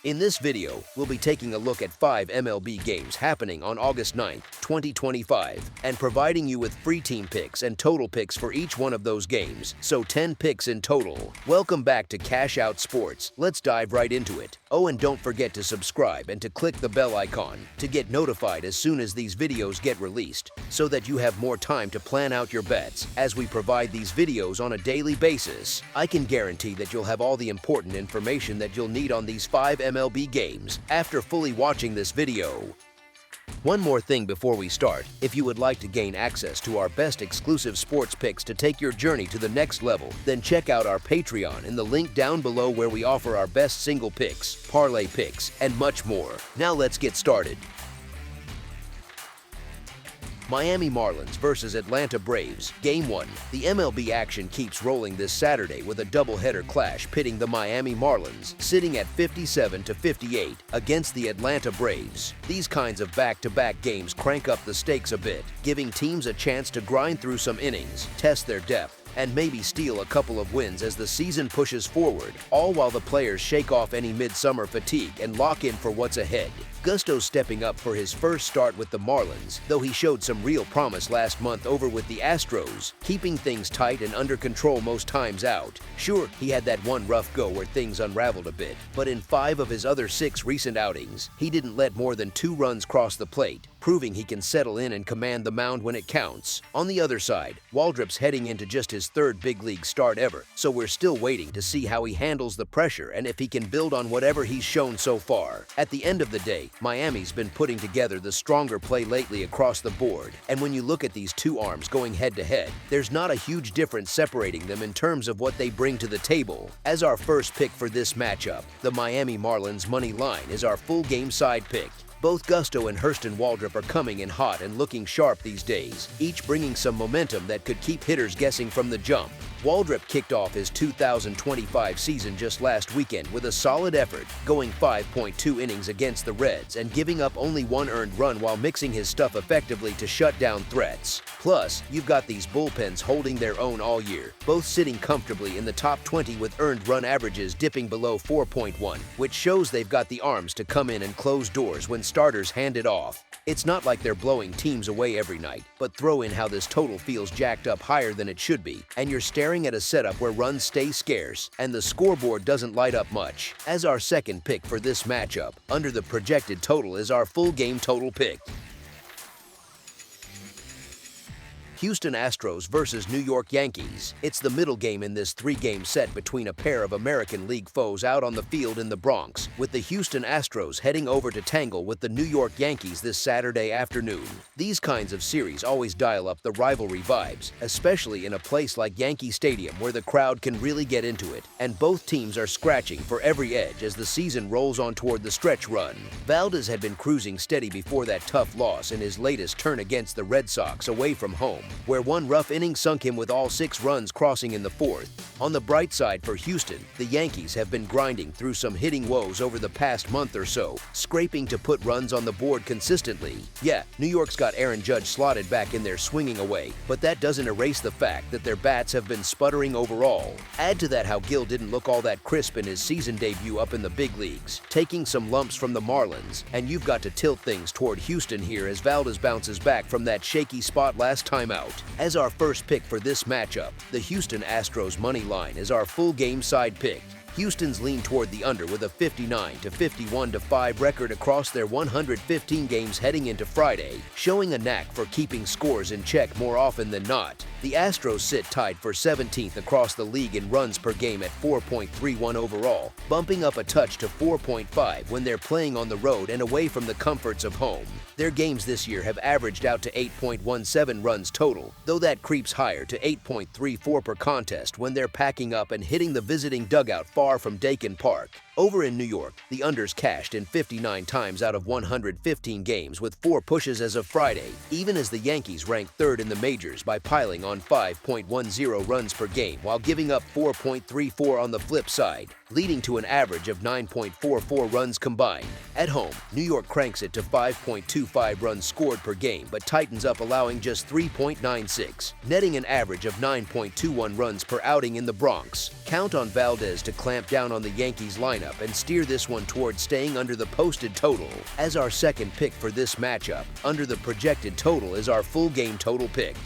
In this video, we'll be taking a look at 5 MLB games happening on August 9, 2025, and providing you with free team picks and total picks for each one of those games, so 10 picks in total. Welcome back to Cash Out Sports. Let's dive right into it. Oh, and don't forget to subscribe and to click the bell icon to get notified as soon as these videos get released, so that you have more time to plan out your bets as we provide these videos on a daily basis. I can guarantee that you'll have all the important information that you'll need on these 5 MLB games after fully watching this video. One more thing before we start: if you would like to gain access to our best exclusive sports picks to take your journey to the next level, then check out our Patreon in the link down below, where we offer our best single picks, parlay picks, and much more. Now let's get started. Miami Marlins versus Atlanta Braves, Game 1. The MLB action keeps rolling this Saturday with a doubleheader clash pitting the Miami Marlins, sitting at 57-58, against the Atlanta Braves. These kinds of back-to-back games crank up the stakes a bit, giving teams a chance to grind through some innings, test their depth, and maybe steal a couple of wins as the season pushes forward, all while the players shake off any midsummer fatigue and lock in for what's ahead. Gusto stepping up for his first start with the Marlins, though he showed some real promise last month over with the Astros, keeping things tight and under control most times out. Sure, he had that one rough go where things unraveled a bit, but in 5 of his other 6 recent outings, he didn't let more than 2 runs cross the plate, proving he can settle in and command the mound when it counts. On the other side, Waldrop's heading into just his 3rd big league start ever, so we're still waiting to see how he handles the pressure and if he can build on whatever he's shown so far. At the end of the day, Miami's been putting together the stronger play lately across the board, and when you look at these 2 arms going head-to-head, there's not a huge difference separating them in terms of what they bring to the table. As our first pick for this matchup, the Miami Marlins money line is our full game side pick. Both Gusto and Hurston Waldrop are coming in hot and looking sharp these days, each bringing some momentum that could keep hitters guessing from the jump. Waldrop kicked off his 2025 season just last weekend with a solid effort, going 5.2 innings against the Reds and giving up only 1 earned run while mixing his stuff effectively to shut down threats. Plus, you've got these bullpens holding their own all year, both sitting comfortably in the top 20 with earned run averages dipping below 4.1, which shows they've got the arms to come in and close doors when starters hand it off. It's not like they're blowing teams away every night, but throw in how this total feels jacked up higher than it should be, and you're staring at a setup where runs stay scarce and the scoreboard doesn't light up much. As our second pick for this matchup, under the projected total, is our full game total pick. Houston Astros versus New York Yankees. It's the middle game in this 3-game set between a pair of American League foes out on the field in the Bronx, with the Houston Astros heading over to tangle with the New York Yankees this Saturday afternoon. These kinds of series always dial up the rivalry vibes, especially in a place like Yankee Stadium where the crowd can really get into it, and both teams are scratching for every edge as the season rolls on toward the stretch run. Valdez had been cruising steady before that tough loss in his latest turn against the Red Sox away from home, where one rough inning sunk him with all 6 runs crossing in the 4th. On the bright side for Houston, the Yankees have been grinding through some hitting woes over the past month or so, scraping to put runs on the board consistently. Yeah, New York's got Aaron Judge slotted back in there swinging away, but that doesn't erase the fact that their bats have been sputtering overall. Add to that how Gill didn't look all that crisp in his season debut up in the big leagues, taking some lumps from the Marlins, and you've got to tilt things toward Houston here as Valdez bounces back from that shaky spot last time out. As our first pick for this matchup, the Houston Astros money line is our full game side pick. Houston's lean toward the under with a 59-51-5 record across their 115 games heading into Friday, showing a knack for keeping scores in check more often than not. The Astros sit tied for 17th across the league in runs per game at 4.31 overall, bumping up a touch to 4.5 when they're playing on the road and away from the comforts of home. Their games this year have averaged out to 8.17 runs total, though that creeps higher to 8.34 per contest when they're packing up and hitting the visiting dugout far from Dakin Park. Over in New York, the unders cashed in 59 times out of 115 games with 4 pushes as of Friday, even as the Yankees rank 3rd in the majors by piling on 5.10 runs per game while giving up 4.34 on the flip side. leading to an average of 9.44 runs combined. At home, New York cranks it to 5.25 runs scored per game, but tightens up, allowing just 3.96, netting an average of 9.21 runs per outing in the Bronx. Count on Valdez to clamp down on the Yankees lineup and steer this one towards staying under the posted total. As our second pick for this matchup, under the projected total is our full game total pick.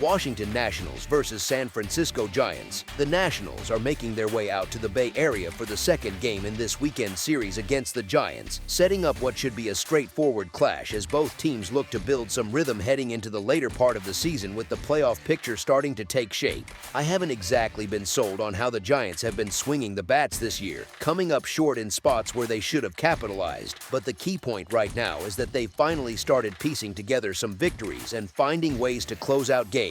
Washington Nationals versus San Francisco Giants. The Nationals are making their way out to the Bay Area for the second game in this weekend series against the Giants, setting up what should be a straightforward clash as both teams look to build some rhythm heading into the later part of the season with the playoff picture starting to take shape. I haven't exactly been sold on how the Giants have been swinging the bats this year, coming up short in spots where they should have capitalized, but the key point right now is that they've finally started piecing together some victories and finding ways to close out games.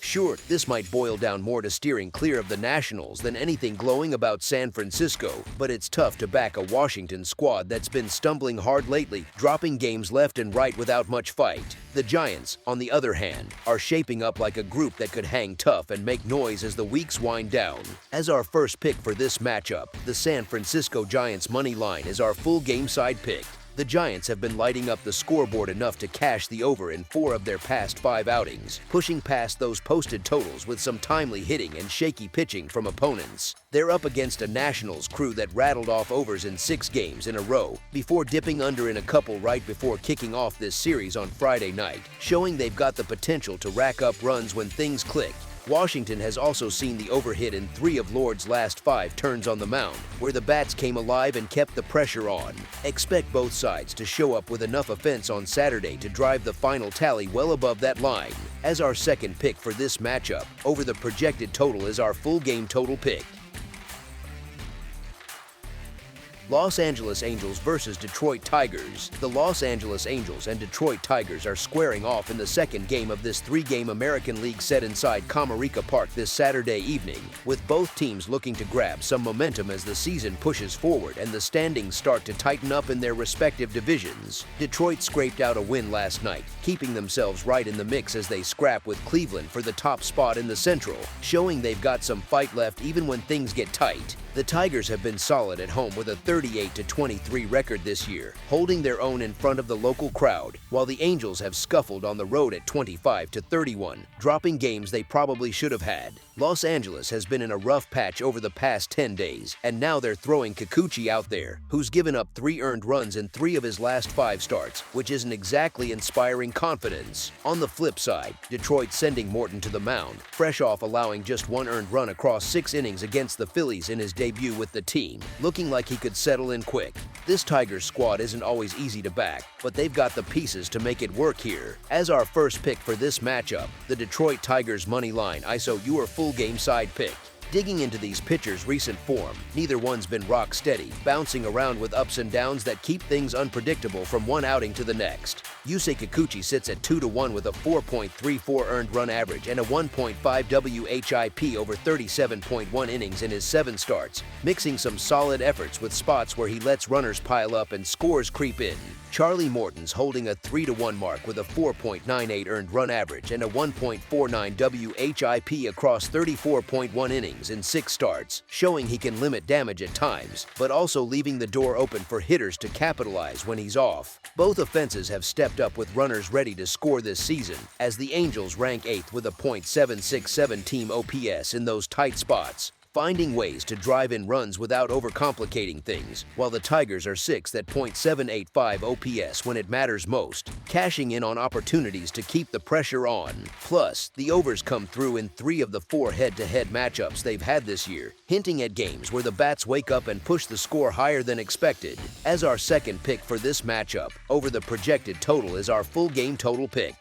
Sure, this might boil down more to steering clear of the Nationals than anything glowing about San Francisco, but it's tough to back a Washington squad that's been stumbling hard lately, dropping games left and right without much fight. The Giants, on the other hand, are shaping up like a group that could hang tough and make noise as the weeks wind down. As our first pick for this matchup, the San Francisco Giants money line is our full game side pick. The Giants have been lighting up the scoreboard enough to cash the over in 4 of their past 5 outings, pushing past those posted totals with some timely hitting and shaky pitching from opponents. They're up against a Nationals crew that rattled off overs in 6 games in a row before dipping under in a couple right before kicking off this series on Friday night, showing they've got the potential to rack up runs when things click. Washington has also seen the overhit in 3 of Lord's last 5 turns on the mound, where the bats came alive and kept the pressure on. Expect both sides to show up with enough offense on Saturday to drive the final tally well above that line. As our second pick for this matchup, over the projected total is our full game total pick. Los Angeles Angels versus Detroit Tigers. The Los Angeles Angels and Detroit Tigers are squaring off in the second game of this 3-game American League set inside Comerica Park this Saturday evening, with both teams looking to grab some momentum as the season pushes forward and the standings start to tighten up in their respective divisions. Detroit scraped out a win last night, keeping themselves right in the mix as they scrap with Cleveland for the top spot in the Central, showing they've got some fight left even when things get tight. The Tigers have been solid at home with a 38-23 record this year, holding their own in front of the local crowd, while the Angels have scuffled on the road at 25-31, dropping games they probably should have had. Los Angeles has been in a rough patch over the past 10 days, and now they're throwing Kikuchi out there, who's given up 3 earned runs in 3 of his last 5 starts, which isn't exactly inspiring confidence. On the flip side, Detroit sending Morton to the mound, fresh off allowing just 1 earned run across 6 innings against the Phillies in his debut with the team, looking like he could settle in quick. This Tigers squad isn't always easy to back, but they've got the pieces to make it work here. As our first pick for this matchup, the Detroit Tigers money line ISO your full game side pick. Digging into these pitchers' recent form, neither one's been rock steady, bouncing around with ups and downs that keep things unpredictable from one outing to the next. Yusei Kikuchi sits at 2-1 with a 4.34 earned run average and a 1.5 WHIP over 37.1 innings in his 7 starts, mixing some solid efforts with spots where he lets runners pile up and scores creep in. Charlie Morton's holding a 3-1 mark with a 4.98 earned run average and a 1.49 WHIP across 34.1 innings in 6 starts, showing he can limit damage at times, but also leaving the door open for hitters to capitalize when he's off. Both offenses have stepped up with runners ready to score this season, as the Angels rank 8th with a .767 team OPS in those tight spots, finding ways to drive in runs without overcomplicating things, while the Tigers are 6th at .785 OPS when it matters most, cashing in on opportunities to keep the pressure on. Plus, the overs come through in 3 of the 4 head-to-head matchups they've had this year, hinting at games where the bats wake up and push the score higher than expected. As our second pick for this matchup, over the projected total is our full game total pick.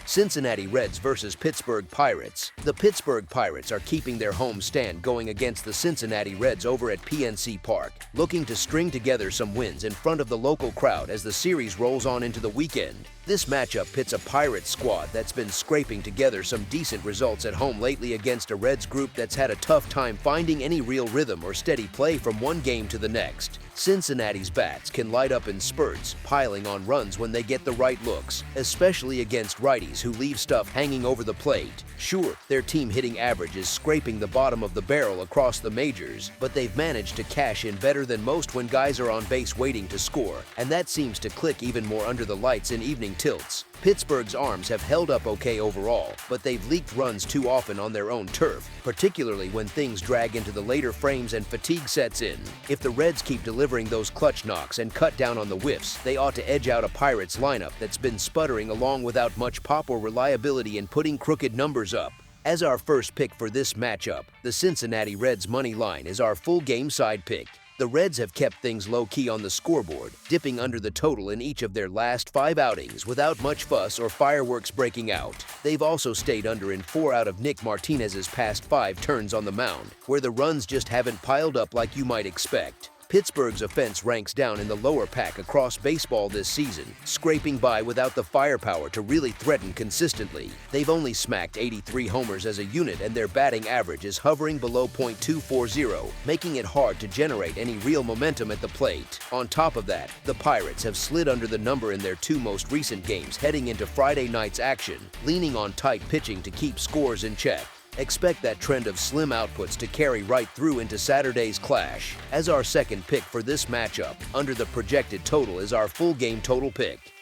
Cincinnati Reds versus Pittsburgh Pirates. The Pittsburgh Pirates are keeping their home stand going against the Cincinnati Reds over at PNC Park, looking to string together some wins in front of the local crowd as the series rolls on into the weekend. This matchup pits a Pirates squad that's been scraping together some decent results at home lately against a Reds group that's had a tough time finding any real rhythm or steady play from one game to the next. Cincinnati's bats can light up in spurts, piling on runs when they get the right looks, especially against righties who leave stuff hanging over the plate. Sure, their team hitting average is scraping the bottom of the barrel across the majors, but they've managed to cash in better than most when guys are on base waiting to score, and that seems to click even more under the lights in evening tilts. Pittsburgh's arms have held up okay overall, but they've leaked runs too often on their own turf, particularly when things drag into the later frames and fatigue sets in. If the Reds keep delivering those clutch knocks and cut down on the whiffs, they ought to edge out a Pirates lineup that's been sputtering along without much pop or reliability in putting crooked numbers up. As our first pick for this matchup, the Cincinnati Reds money line is our full game side pick. The Reds have kept things low-key on the scoreboard, dipping under the total in each of their last 5 outings without much fuss or fireworks breaking out. They've also stayed under in 4 out of Nick Martinez's past 5 turns on the mound, where the runs just haven't piled up like you might expect. Pittsburgh's offense ranks down in the lower pack across baseball this season, scraping by without the firepower to really threaten consistently. They've only smacked 83 homers as a unit, and their batting average is hovering below .240, making it hard to generate any real momentum at the plate. On top of that, the Pirates have slid under the number in their 2 most recent games heading into Friday night's action, leaning on tight pitching to keep scores in check. Expect that trend of slim outputs to carry right through into Saturday's clash. As our second pick for this matchup, under the projected total is our full game total pick.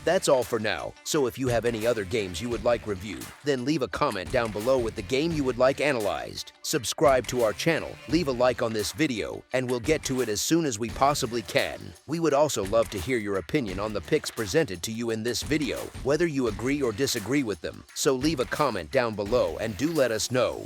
That's all for now, so if you have any other games you would like reviewed, then leave a comment down below with the game you would like analyzed. Subscribe to our channel, leave a like on this video, and we'll get to it as soon as we possibly can. We would also love to hear your opinion on the picks presented to you in this video, whether you agree or disagree with them, so leave a comment down below and do let us know.